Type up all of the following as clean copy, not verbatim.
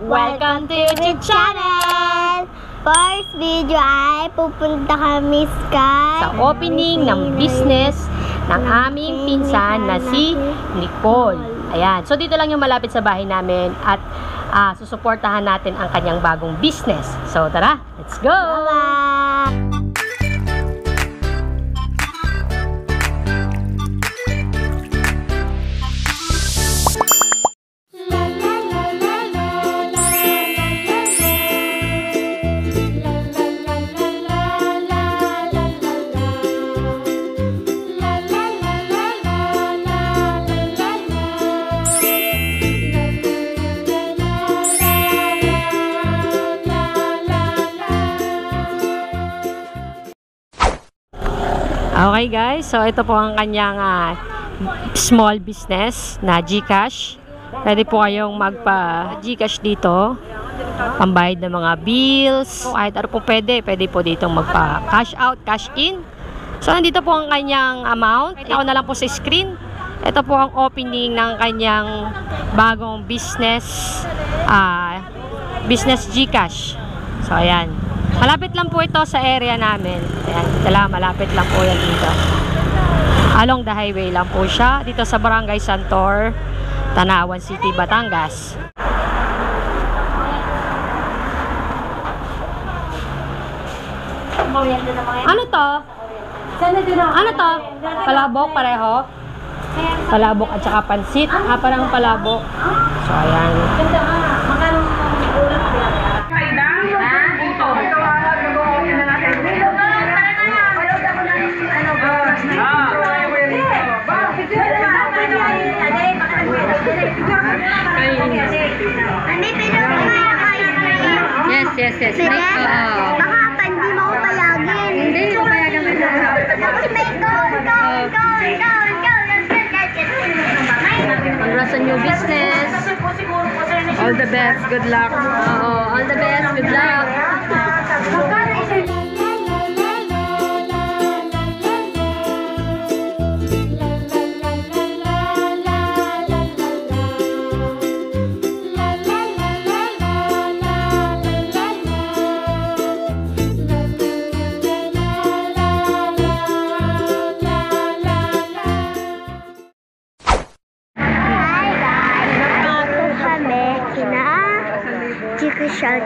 Welcome to YouTube channel! First video ay pupunta kami sa opening ng business ng aming pinsan na si Nicole. Ayan. So, dito lang yung malapit sa bahay namin at susuportahan natin ang kanyang bagong business. So, tara! Let's go! Bye-bye! Okay guys, so ito po ang kanyang small business na GCash. Pwede po kayong magpa-GCash dito, pambayad ng mga bills, kahit ano po pwede po dito magpa-cash out, cash in. So nandito po ang kanyang amount. Ako na lang po sa screen. Ito po ang opening ng kanyang bagong business, business GCash. So ayan. Malapit lang po ito sa area namin. Ayan, malapit lang po yan dito. Along the highway lang po siya. Dito sa Barangay Santor, Tanawan City, Batangas. Ano to? Ano to? Palabok pareho? Palabok at saka pansit. Parang palabok. So, ayan. Yes. Baka hindi mo ko payagin. Hindi ko payagan ka. Tapos may gold. Congrats on your business. All the best. Good luck. All the best. Good luck.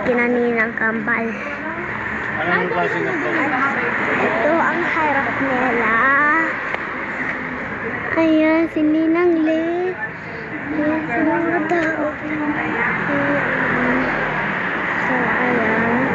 Kinaninang kambal. Ito ang harap nila. Ayan, si Ninang Le. Ayan, si mga tao. So, ayan.